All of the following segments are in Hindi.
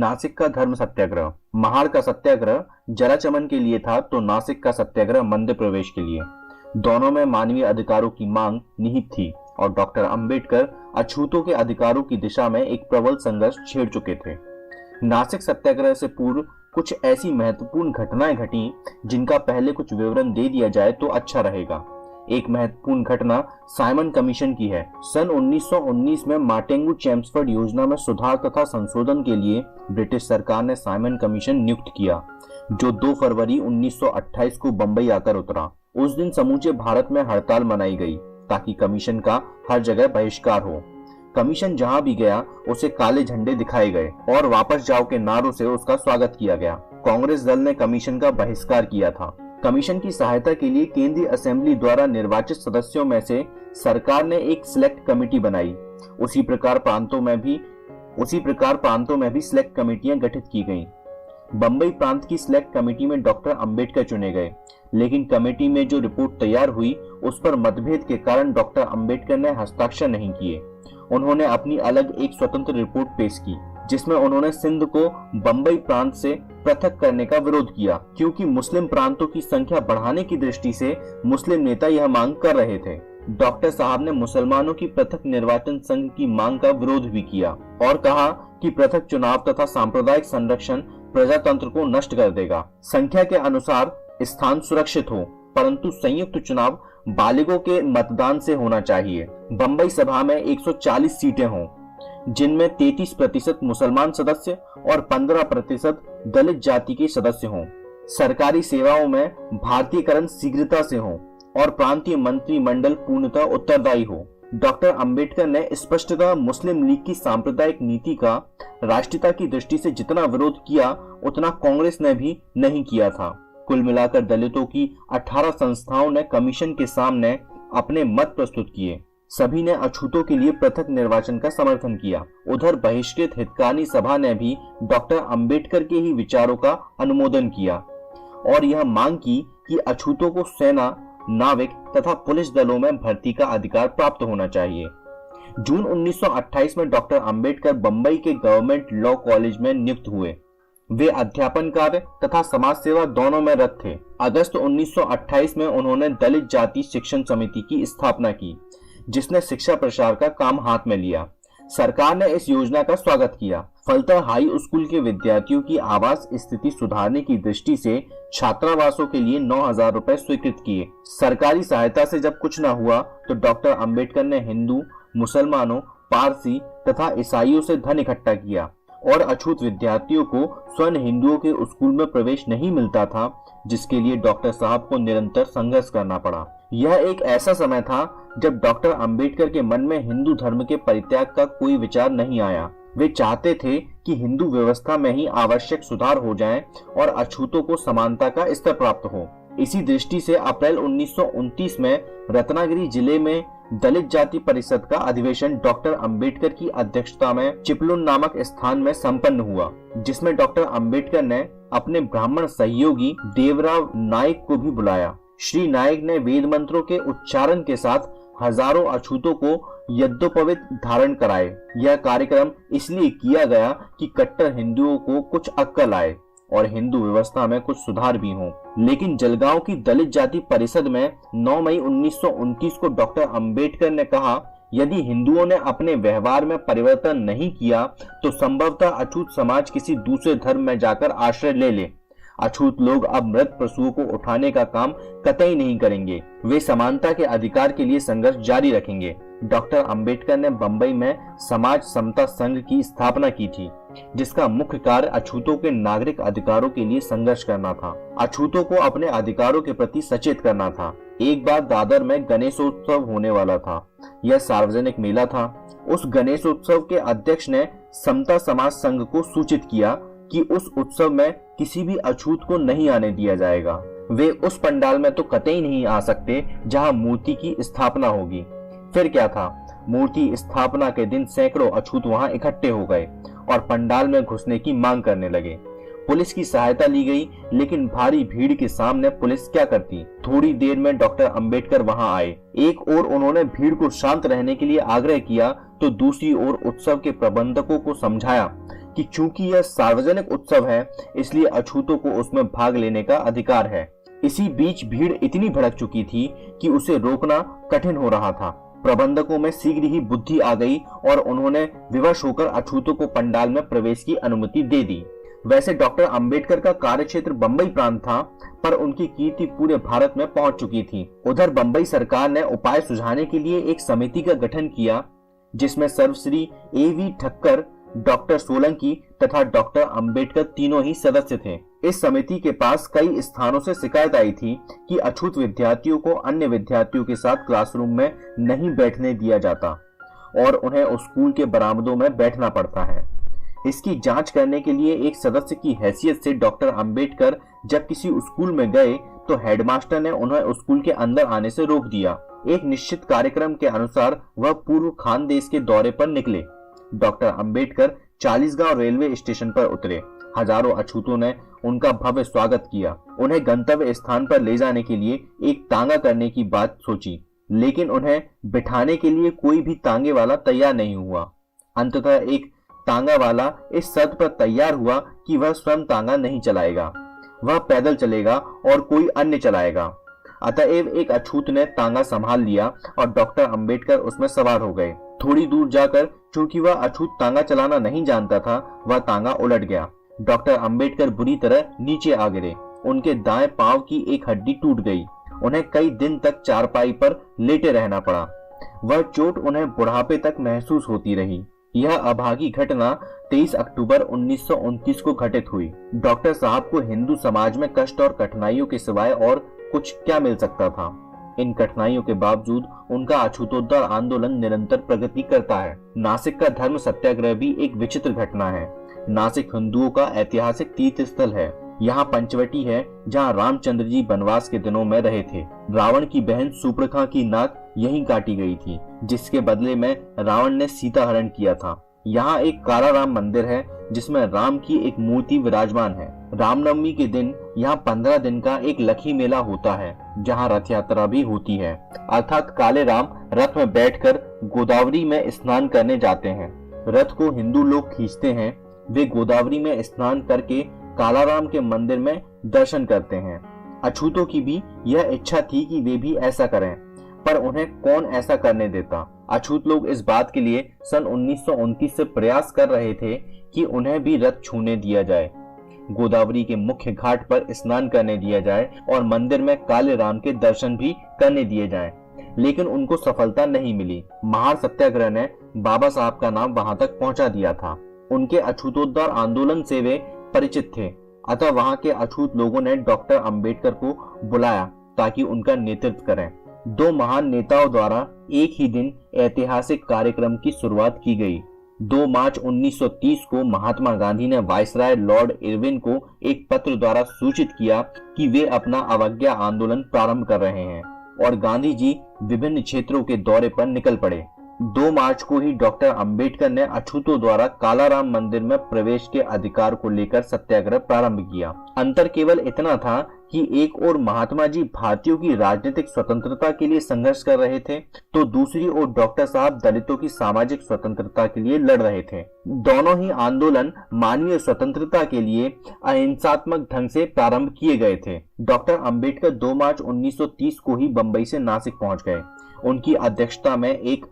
नासिक का धर्म सत्याग्रह। महाड़ का सत्याग्रह जराचमन के लिए था तो नासिक का सत्याग्रह मंदिर प्रवेश के लिए। दोनों में मानवीय अधिकारों की मांग निहित थी और डॉक्टर अंबेडकर अछूतों के अधिकारों की दिशा में एक प्रबल संघर्ष छेड़ चुके थे। नासिक सत्याग्रह से पूर्व कुछ ऐसी महत्वपूर्ण घटनाएं घटी जिनका पहले कुछ विवरण दे दिया जाए तो अच्छा रहेगा। एक महत्वपूर्ण घटना साइमन कमीशन की है। सन 1919 में मार्टेंगू चेम्सफोर्ड योजना में सुधार तथा संशोधन के लिए ब्रिटिश सरकार ने साइमन कमीशन नियुक्त किया, जो 2 फरवरी 1928 को बंबई आकर उतरा। उस दिन समूचे भारत में हड़ताल मनाई गई ताकि कमीशन का हर जगह बहिष्कार हो। कमीशन जहां भी गया उसे काले झंडे दिखाए गए और वापस जाओ के नारों से उसका स्वागत किया गया। कांग्रेस दल ने कमीशन का बहिष्कार किया था। कमीशन की सहायता के लिए केंद्रीय असेंबली द्वारा निर्वाचित सदस्यों में से सरकार ने एक सिलेक्ट कमेटी बनाई। उसी प्रकार प्रांतों में भी सिलेक्ट कमेटियां गठित की गईं। बंबई प्रांत की सिलेक्ट कमेटी में डॉक्टर अंबेडकर चुने गए, लेकिन कमेटी में जो रिपोर्ट तैयार हुई उस पर मतभेद के कारण डॉक्टर अंबेडकर ने हस्ताक्षर नहीं किए। उन्होंने अपनी अलग एक स्वतंत्र रिपोर्ट पेश की, जिसमें उन्होंने सिंध को बंबई प्रांत से पृथक करने का विरोध किया, क्योंकि मुस्लिम प्रांतों की संख्या बढ़ाने की दृष्टि से मुस्लिम नेता यह मांग कर रहे थे। डॉक्टर साहब ने मुसलमानों की पृथक निर्वाचन संघ की मांग का विरोध भी किया और कहा कि पृथक चुनाव तथा सांप्रदायिक संरक्षण प्रजातंत्र को नष्ट कर देगा। संख्या के अनुसार स्थान सुरक्षित हो, परंतु संयुक्त चुनाव बालिगों के मतदान से होना चाहिए। बंबई सभा में 140 सीटें हों, जिनमें 33% मुसलमान सदस्य और 15% दलित जाति के सदस्य हों। सरकारी सेवाओं में भारतीयकरण शीघ्रता से हो और प्रांतीय मंत्रिमंडल पूर्णतः उत्तरदायी हो। डॉक्टर अंबेडकर ने स्पष्टतः मुस्लिम लीग की सांप्रदायिक नीति का राष्ट्रीयता की दृष्टि से जितना विरोध किया उतना कांग्रेस ने भी नहीं किया था। कुल मिलाकर दलितों की 18 संस्थाओं ने कमीशन के सामने अपने मत प्रस्तुत किए। सभी ने अछूतों के लिए पृथक निर्वाचन का समर्थन किया। उधर बहिष्कृत हितकानी सभा ने भी डॉक्टर अंबेडकर के ही विचारों का अनुमोदन किया और यह मांग की कि अछूतों को सेना, नाविक तथा पुलिस दलों में भर्ती का अधिकार प्राप्त होना चाहिए। जून 1928 में डॉक्टर अंबेडकर बंबई के गवर्नमेंट लॉ कॉलेज में नियुक्त हुए। वे अध्यापन कार्य तथा समाज सेवा दोनों में रत थे। अगस्त 1928 में उन्होंने दलित जाति शिक्षण समिति की स्थापना की, जिसने शिक्षा प्रसार का काम हाथ में लिया। सरकार ने इस योजना का स्वागत किया। फलतः हाई स्कूल के विद्यार्थियों की आवास स्थिति सुधारने की दृष्टि से छात्रावासों के लिए 9,000 रुपए स्वीकृत किए। सरकारी सहायता से जब कुछ न हुआ तो डॉक्टर अंबेडकर ने हिंदू, मुसलमानों, पारसी तथा ईसाइयों से धन इकट्ठा किया और अछूत विद्यार्थियों को स्वर्ण हिंदुओं के स्कूल में प्रवेश नहीं मिलता था, जिसके लिए डॉक्टर साहब को निरंतर संघर्ष करना पड़ा। यह एक ऐसा समय था जब डॉक्टर अंबेडकर के मन में हिंदू धर्म के परित्याग का कोई विचार नहीं आया। वे चाहते थे कि हिंदू व्यवस्था में ही आवश्यक सुधार हो जाए और अछूतों को समानता का स्तर प्राप्त हो। इसी दृष्टि से अप्रैल 1929 में रत्नागिरी जिले में दलित जाति परिषद का अधिवेशन डॉक्टर अंबेडकर की अध्यक्षता में चिपलुन नामक स्थान में संपन्न हुआ, जिसमें डॉक्टर अंबेडकर ने अपने ब्राह्मण सहयोगी देवराव नायक को भी बुलाया। श्री नायक ने वेद मंत्रों के उच्चारण के साथ हजारों अछूतों को यज्ञोपवीत धारण कराए। यह कार्यक्रम इसलिए किया गया कि कट्टर हिंदुओं को कुछ अक्ल आए और हिंदू व्यवस्था में कुछ सुधार भी हो। लेकिन जलगांव की दलित जाति परिषद में 9 मई 1929 को डॉक्टर अंबेडकर ने कहा, यदि हिंदुओं ने अपने व्यवहार में परिवर्तन नहीं किया तो संभवतः अछूत समाज किसी दूसरे धर्म में जाकर आश्रय ले ले। अछूत लोग अब मृत पशुओं को उठाने का काम कतई नहीं करेंगे। वे समानता के अधिकार के लिए संघर्ष जारी रखेंगे। डॉक्टर अंबेडकर ने बंबई में समाज समता संघ की स्थापना की थी, जिसका मुख्य कार्य अछूतों के नागरिक अधिकारों के लिए संघर्ष करना था। अछूतों को अपने अधिकारों के प्रति सचेत करना था। एक बार दादर में गणेशोत्सव होने वाला था। यह सार्वजनिक मेला था। उस गणेशोत्सव के अध्यक्ष ने समता समाज संघ को सूचित किया कि उस उत्सव में किसी भी अछूत को नहीं आने दिया जाएगा। वे उस पंडाल में तो कतई नहीं आ सकते जहां मूर्ति की स्थापना होगी। फिर क्या था, मूर्ति स्थापना के दिन सैकड़ों अछूत वहां इकट्ठे हो गए और पंडाल में घुसने की मांग करने लगे। पुलिस की सहायता ली गई, लेकिन भारी भीड़ के सामने पुलिस क्या करती। थोड़ी देर में डॉक्टर अंबेडकर वहां आए। एक ओर उन्होंने भीड़ को शांत रहने के लिए आग्रह किया तो दूसरी ओर उत्सव के प्रबंधकों को समझाया कि चूंकि यह सार्वजनिक उत्सव है इसलिए अछूतों को उसमें भाग लेने का अधिकार है। इसी बीच भीड़ इतनी भड़क चुकी थी कि उसे रोकना कठिन हो रहा था। प्रबंधकों में शीघ्र ही बुद्धि आ गई और उन्होंने विवश होकर अछूतों को पंडाल में प्रवेश की अनुमति दे दी। वैसे डॉक्टर अंबेडकर का कार्यक्षेत्र बंबई प्रांत था, पर उनकी कीर्ति पूरे भारत में पहुंच चुकी थी। उधर बंबई सरकार ने उपाय सुझाने के लिए एक समिति का गठन किया, जिसमें सर्वश्री A.V. ठक्कर, डॉक्टर सोलंकी तथा डॉक्टर अंबेडकर तीनों ही सदस्य थे। इस समिति के पास कई स्थानों से शिकायत आई थी कि अछूत विद्यार्थियों को अन्य विद्यार्थियों के साथ क्लासरूम में नहीं बैठने दिया जाता और उन्हें स्कूल के बरामदों में बैठना पड़ता है। इसकी जांच करने के लिए एक सदस्य की हैसियत से डॉक्टर अंबेडकर जब किसी स्कूल में गए तो हेडमास्टर ने उन्हें स्कूल के अंदर आने से रोक दिया। एक निश्चित कार्यक्रम के अनुसार वह पूर्व खानदेश के दौरे पर निकले। Doctor Ambedkar Chalisgaon railway station पर उतरे। हजारों अछूतों ने उनका भव्य स्वागत किया। उन्हें गंतव्य स्थान पर ले जाने के लिए एक तांगा करने की बात सोची, लेकिन उन्हें बिठाने के लिए कोई भी तांगे वाला तैयार नहीं हुआ। अंततः एक तांगा वाला इस शर्त पर तैयार हुआ कि वह स्वयं तांगा नहीं चलाएगा, वह पैदल चलेगा और कोई अन्य चलाएगा। अतएव एक अछूत ने तांगा संभाल लिया और डॉक्टर अंबेडकर उसमें सवार हो गए। थोड़ी दूर जाकर चूंकि वह अछूत तांगा चलाना नहीं जानता था, वह तांगा उलट गया। डॉक्टर अंबेडकर बुरी तरह नीचे आ गिरे। उनके दाएं पांव की एक हड्डी टूट गई। उन्हें कई दिन तक चारपाई पर लेटे रहना पड़ा। वह चोट उन्हें बुढ़ापे तक महसूस होती रही। यह अभागी घटना 23 अक्टूबर 1929 को घटित हुई। डॉक्टर साहब को हिंदू समाज में कष्ट और कठिनाइयों के सिवाय और कुछ क्या मिल सकता था। इन कठिनाइयों के बावजूद उनका अछूतोद्धार आंदोलन निरंतर प्रगति करता है। नासिक का धर्म सत्याग्रह भी एक विचित्र घटना है। नासिक हिंदुओं का ऐतिहासिक तीर्थ स्थल है। यहाँ पंचवटी है, जहाँ रामचंद्र जी वनवास के दिनों में रहे थे। रावण की बहन सुपर्णखा की नाक यहीं काटी गई थी, जिसके बदले में रावण ने सीता हरण किया था। यहाँ एक कालाराम मंदिर है, जिसमें राम की एक मूर्ति विराजमान है। रामनवमी के दिन यहाँ 15 दिन का एक लखी मेला होता है, जहाँ रथ यात्रा भी होती है। अर्थात काले राम रथ में बैठकर गोदावरी में स्नान करने जाते हैं। रथ को हिंदू लोग खींचते हैं। वे गोदावरी में स्नान करके कालाराम के मंदिर में दर्शन करते हैं। अछूतों की भी यह इच्छा थी कि वे भी ऐसा करें, पर उन्हें कौन ऐसा करने देता। अछूत लोग इस बात के लिए सन 1929 से प्रयास कर रहे थे कि उन्हें भी रथ छूने दिया जाए, गोदावरी के मुख्य घाट पर स्नान करने दिया जाए और मंदिर में काले राम के दर्शन भी करने दिए जाएं, लेकिन उनको सफलता नहीं मिली। महार सत्याग्रह ने बाबा साहब का नाम वहां तक पहुंचा दिया था। उनके अछूतोद्धार आंदोलन से वे परिचित थे, अतः वहां के अछूत लोगों ने डॉक्टर अंबेडकर को बुलाया ताकि उनका नेतृत्व करें। दो महान नेताओं द्वारा एक ही दिन ऐतिहासिक कार्यक्रम की शुरुआत की गई। 2 मार्च 1930 को महात्मा गांधी ने वायसराय लॉर्ड इरविन को एक पत्र द्वारा सूचित किया कि वे अपना अवज्ञा आंदोलन प्रारंभ कर रहे हैं और गांधी जी विभिन्न क्षेत्रों के दौरे पर निकल पड़े। 2 मार्च को ही डॉक्टर अंबेडकर ने अछूतों द्वारा कालाराम मंदिर में प्रवेश के अधिकार को लेकर सत्याग्रह प्रारंभ किया। अंतर केवल इतना था कि एक ओर महात्मा जी भारतीयों की राजनीतिक स्वतंत्रता के लिए संघर्ष कर रहे थे, तो दूसरी ओर डॉक्टर साहब दलितों की सामाजिक स्वतंत्रता के लिए लड़ रहे थे। दोनों ही आंदोलन मानवीय स्वतंत्रता के लिए अहिंसात्मक ढंग से प्रारंभ किए गए थे। डॉक्टर अंबेडकर 2 मार्च 1930 को ही बंबई से नासिक पहुंच गए। उनकी अध्यक्षता में एक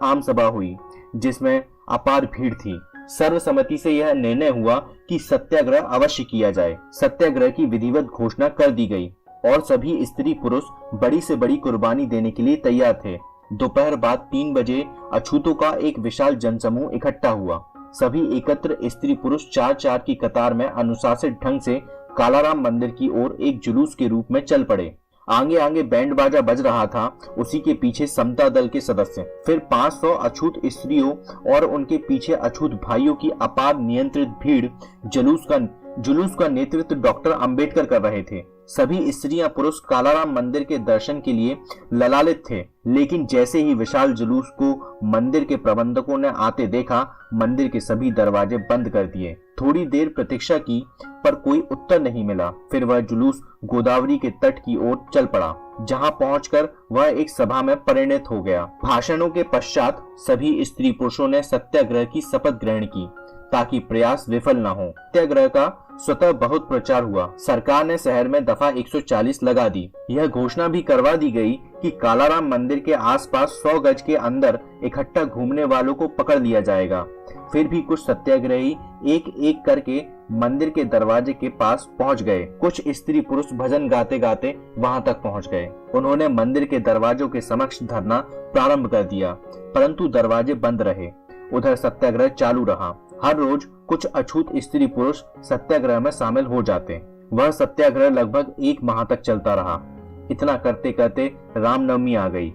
आम सभा हुई, जिसमें अपार भीड़ थी। सर्वसम्मति से यह निर्णय हुआ कि सत्याग्रह अवश्य किया जाए। सत्याग्रह की विधिवत घोषणा कर दी गई और सभी स्त्री पुरुष बड़ी से बड़ी कुर्बानी देने के लिए तैयार थे। दोपहर बाद 3 बजे अछूतों का एक विशाल जनसमूह इकट्ठा हुआ। सभी एकत्र स्त्री पुरुष 4-4 की कतार में अनुशासित ढंग से कालाराम मंदिर की ओर एक जुलूस के रूप में चल पड़े। आगे आगे बैंड बाजा बज रहा था, उसी के पीछे समता दल के सदस्य, फिर 500 अछूत स्त्रियों और उनके पीछे अछूत भाइयों की अपार नियंत्रित भीड़। जुलूस का नेतृत्व डॉक्टर अंबेडकर कर रहे थे। सभी स्त्रियां पुरुष कालाराम मंदिर के दर्शन के लिए ललालित थे, लेकिन जैसे ही विशाल जुलूस को मंदिर के प्रबंधकों ने आते देखा, मंदिर के सभी दरवाजे बंद कर दिए। थोड़ी देर प्रतीक्षा की, पर कोई उत्तर नहीं मिला। फिर वह जुलूस गोदावरी के तट की ओर चल पड़ा, जहां पहुंचकर वह एक सभा में परिणत हो गया। भाषणों के पश्चात सभी स्त्री पुरुषों ने सत्याग्रह की शपथ ग्रहण की, ताकि प्रयास विफल न हो। सत्याग्रह का स्वतः बहुत प्रचार हुआ। सरकार ने शहर में दफा 140 लगा दी। यह घोषणा भी करवा दी गई कि कालाराम मंदिर के आसपास 100 गज के अंदर इकट्ठा घूमने वालों को पकड़ लिया जाएगा। फिर भी कुछ सत्याग्रही एक एक करके मंदिर के दरवाजे के पास पहुंच गए। कुछ स्त्री पुरुष भजन गाते गाते वहां तक पहुंच गए। उन्होंने मंदिर के दरवाजों के समक्ष धरना प्रारंभ कर दिया, परंतु दरवाजे बंद रहे। उधर सत्याग्रह चालू रहा। हर रोज कुछ अछूत स्त्री पुरुष सत्याग्रह में शामिल हो जाते। वह सत्याग्रह लगभग 1 माह तक चलता रहा। इतना करते करते रामनवमी आ गई।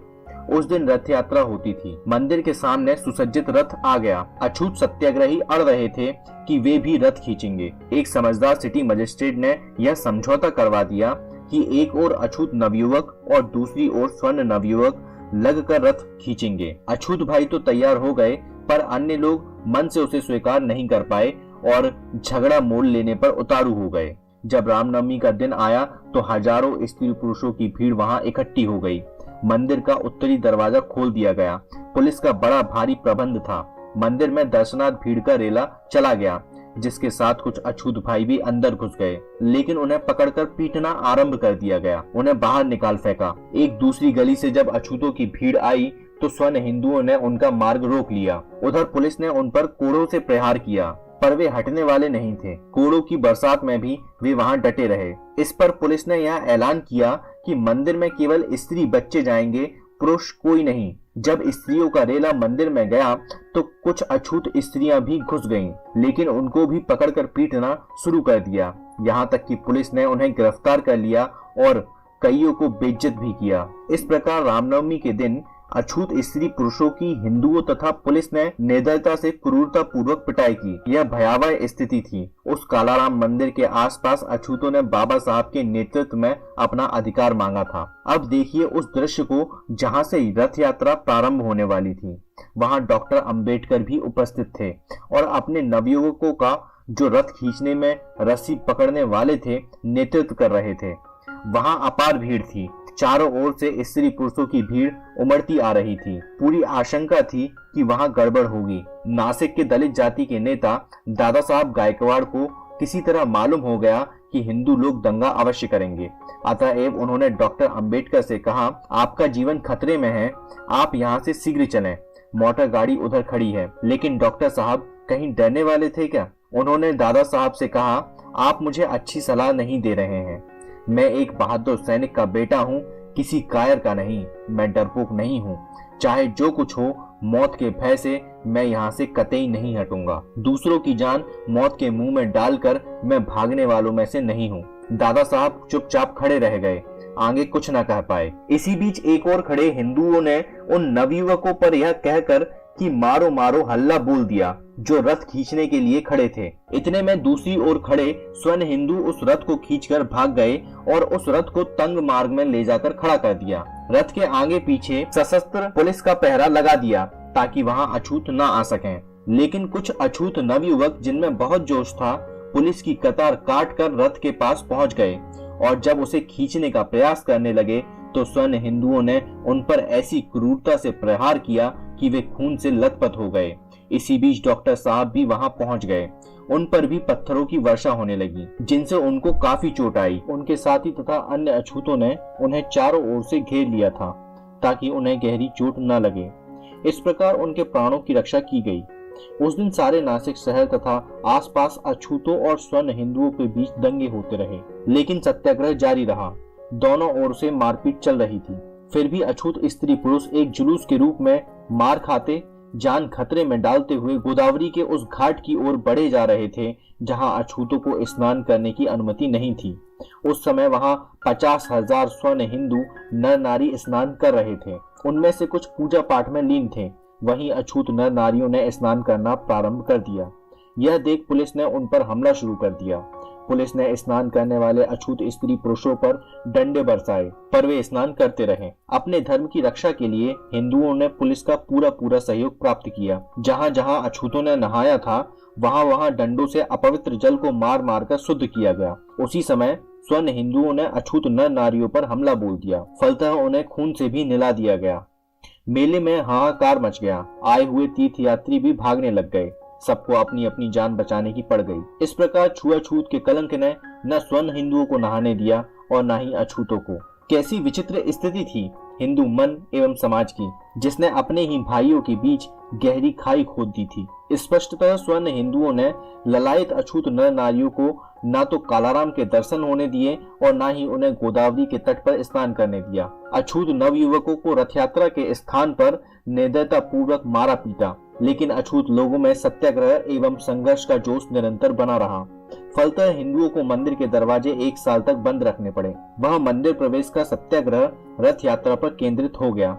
उस दिन रथ यात्रा होती थी। मंदिर के सामने सुसज्जित रथ आ गया। अछूत सत्याग्रही अड़ रहे थे कि वे भी रथ खींचेंगे। एक समझदार सिटी मजिस्ट्रेट ने यह समझौता करवा दिया कि एक ओर अछूत नवयुवक और दूसरी ओर स्वर्ण नवयुवक लगकर रथ खींचेंगे। अछूत भाई तो तैयार हो गए, पर अन्य लोग मन से उसे स्वीकार नहीं कर पाए और झगड़ा मोल लेने पर उतारू हो गए। जब रामनवमी का दिन आया तो हजारों स्त्री पुरुषों की भीड़ वहां इकट्ठी हो गई। मंदिर का उत्तरी दरवाजा खोल दिया गया। पुलिस का बड़ा भारी प्रबंध था। मंदिर में दर्शनार्थ भीड़ का रेला चला गया, जिसके साथ कुछ अछूत भाई भी अंदर घुस गए, लेकिन उन्हें पकड़कर पीटना आरंभ कर दिया गया। उन्हें बाहर निकाल फेंका। एक दूसरी गली से जब अछूतों की भीड़ आई तो स्वर्ण हिंदुओं ने उनका मार्ग रोक लिया। उधर पुलिस ने उन पर कोड़ों से प्रहार किया, पर वे हटने वाले नहीं थे। कोड़ों की बरसात में भी वे वहां डटे रहे। इस पर पुलिस ने यह ऐलान किया कि मंदिर में केवल स्त्री बच्चे जाएंगे, पुरुष कोई नहीं। जब स्त्रियों का रेला मंदिर में गया तो कुछ अछूत स्त्रियां भी घुस गईं, लेकिन उनको भी पकड़कर पीटना शुरू कर दिया। यहाँ तक कि पुलिस ने उन्हें गिरफ्तार कर लिया और कईयों को बेइज्जत भी किया। इस प्रकार रामनवमी के दिन अछूत स्त्री पुरुषों की हिंदुओं तथा पुलिस ने निर्दयता से क्रूरता पूर्वक पिटाई की। यह भयावह स्थिति थी। उस कालाराम मंदिर के आसपास अछूतों ने बाबा साहब के नेतृत्व में अपना अधिकार मांगा था। अब देखिए उस दृश्य को, जहां से रथ यात्रा प्रारंभ होने वाली थी। वहां डॉक्टर अंबेडकर भी उपस्थित थे और अपने नवयुवकों का, जो रथ खींचने में रस्सी पकड़ने वाले थे, नेतृत्व कर रहे थे। वहां अपार भीड़ थी। चारों ओर से स्त्री पुरुषों की भीड़ उमड़ती आ रही थी। पूरी आशंका थी कि वहां गड़बड़ होगी। नासिक के दलित जाति के नेता दादा साहब गायकवाड़ को किसी तरह मालूम हो गया कि हिंदू लोग दंगा अवश्य करेंगे। अतएव उन्होंने डॉक्टर अंबेडकर से कहा, आपका जीवन खतरे में है, आप यहाँ से शीघ्र चलें। मोटर गाड़ी उधर खड़ी है। लेकिन डॉक्टर साहब कहीं डरने वाले थे क्या? उन्होंने दादा साहब से कहा, आप मुझे अच्छी सलाह नहीं दे रहे हैं। मैं एक बहादुर सैनिक का बेटा हूँ, किसी कायर का नहीं। मैं डरपोक नहीं हूँ। चाहे जो कुछ हो, मौत के भय से मैं यहाँ से कतई नहीं हटूंगा। दूसरों की जान मौत के मुंह में डालकर मैं भागने वालों में से नहीं हूँ। दादा साहब चुपचाप खड़े रह गए, आगे कुछ न कह पाए। इसी बीच एक और खड़े हिंदुओं ने उन नवयुवकों पर यह कहकर कि मारो मारो हल्ला बोल दिया, जो रथ खींचने के लिए खड़े थे। इतने में दूसरी ओर खड़े स्वर्ण हिंदू उस रथ को खींचकर भाग गए और उस रथ को तंग मार्ग में ले जाकर खड़ा कर दिया। रथ के आगे पीछे सशस्त्र पुलिस का पहरा लगा दिया ताकि वहां अछूत न आ सकें। लेकिन कुछ अछूत नवयुवक, जिनमें बहुत जोश था, पुलिस की कतार काट कर रथ के पास पहुंच गए और जब उसे खींचने का प्रयास करने लगे तो स्वर्ण हिंदुओं ने उन पर ऐसी क्रूरता से प्रहार किया कि वे खून से लथपथ हो गए। इसी बीच डॉक्टर साहब भी वहां पहुंच गए। उन पर भी पत्थरों की वर्षा होने लगी, जिनसे उनको काफी चोट आई। उनके साथी तथा अन्य अछूतों ने उन्हें चारों ओर से घेर लिया था ताकि उन्हें गहरी चोट न लगे। इस प्रकार उनके प्राणों की रक्षा की गई। उस दिन सारे नासिक शहर तथा आसपास अछूतों और स्वर्ण हिंदुओं के बीच दंगे होते रहे, लेकिन सत्याग्रह जारी रहा। दोनों ओर से मारपीट चल रही थी। फिर भी अछूत स्त्री पुरुष एक जुलूस के रूप में मार खाते, जान खतरे में डालते हुए गोदावरी के उस घाट की ओर बढ़े जा रहे थे जहां अछूतों को स्नान करने की अनुमति नहीं थी। उस समय वहां 50,000 स्वर्ण हिंदू नर नारी स्नान कर रहे थे। उनमें से कुछ पूजा पाठ में लीन थे। वहीं अछूत नर नारियों ने स्नान करना प्रारंभ कर दिया। यह देख पुलिस ने उन पर हमला शुरू कर दिया। पुलिस ने स्नान करने वाले अछूत स्त्री पुरुषों पर डंडे बरसाए, पर वे स्नान करते रहे। अपने धर्म की रक्षा के लिए हिंदुओं ने पुलिस का पूरा सहयोग प्राप्त किया। जहां जहां अछूतों ने नहाया था वहां वहां डंडों से अपवित्र जल को मार मार कर शुद्ध किया गया। उसी समय स्वर्ण हिंदुओं ने अछूत नर नारियों पर हमला बोल दिया, फलतः उन्हें खून से भी नहला दिया गया। मेले में हाहाकार मच गया। आए हुए तीर्थयात्री भी भागने लग गए। सबको अपनी अपनी जान बचाने की पड़ गई। इस प्रकार छुआछूत के कलंक ने न स्वर्ण हिंदुओं को नहाने दिया और न ही अछूतों को। कैसी विचित्र स्थिति थी हिंदू मन एवं समाज की, जिसने अपने ही भाइयों के बीच गहरी खाई खोद दी थी। स्पष्टतः स्वर्ण हिंदुओं ने ललायत अछूत नर नारियों को ना तो कालाराम के दर्शन होने दिए और ना ही उन्हें गोदावरी के तट पर स्नान करने दिया। अछूत नवयुवकों को रथ यात्रा के स्थान पर निर्दयता पूर्वक मारा पीटा, लेकिन अछूत लोगों में सत्याग्रह एवं संघर्ष का जोश निरंतर बना रहा। फलतः हिंदुओं को मंदिर के दरवाजे 1 साल तक बंद रखने पड़े। वह मंदिर प्रवेश का सत्याग्रह रथ यात्रा पर केंद्रित हो गया।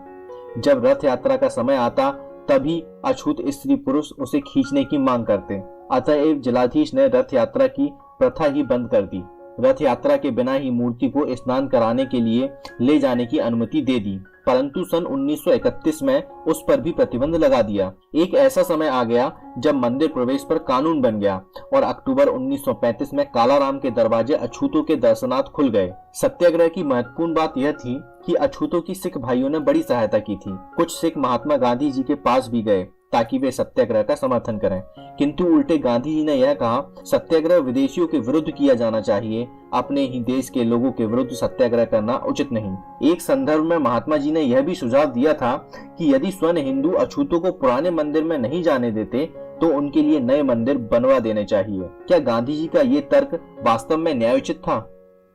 जब रथ यात्रा का समय आता तभी अछूत स्त्री पुरुष उसे खींचने की मांग करते। अतएव जिलाधीश ने रथ यात्रा की प्रथा ही बंद कर दी। रथ यात्रा के बिना ही मूर्ति को स्नान कराने के लिए ले जाने की अनुमति दे दी, परंतु सन 1931 में उस पर भी प्रतिबंध लगा दिया। एक ऐसा समय आ गया जब मंदिर प्रवेश पर कानून बन गया और अक्टूबर 1935 में कालाराम के दरवाजे अछूतों के दर्शनार्थ खुल गए। सत्याग्रह की महत्वपूर्ण बात यह थी कि अछूतों की सिख भाइयों ने बड़ी सहायता की थी। कुछ सिख महात्मा गांधी जी के पास भी गए ताकि वे सत्याग्रह का समर्थन करें, किंतु उल्टे गांधी जी ने यह कहा, सत्याग्रह विदेशियों के विरुद्ध किया जाना चाहिए, अपने ही देश के लोगों के विरुद्ध सत्याग्रह करना उचित नहीं। एक संदर्भ में महात्मा जी ने यह भी सुझाव दिया था कि यदि स्वर्ण हिंदू अछूतों को पुराने मंदिर में नहीं जाने देते तो उनके लिए नए मंदिर बनवा देने चाहिए। क्या गांधी जी का ये तर्क वास्तव में न्यायोचित था?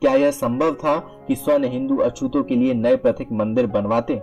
क्या यह संभव था कि स्वर्ण हिंदू अछूतों के लिए नए पृथक मंदिर बनवाते?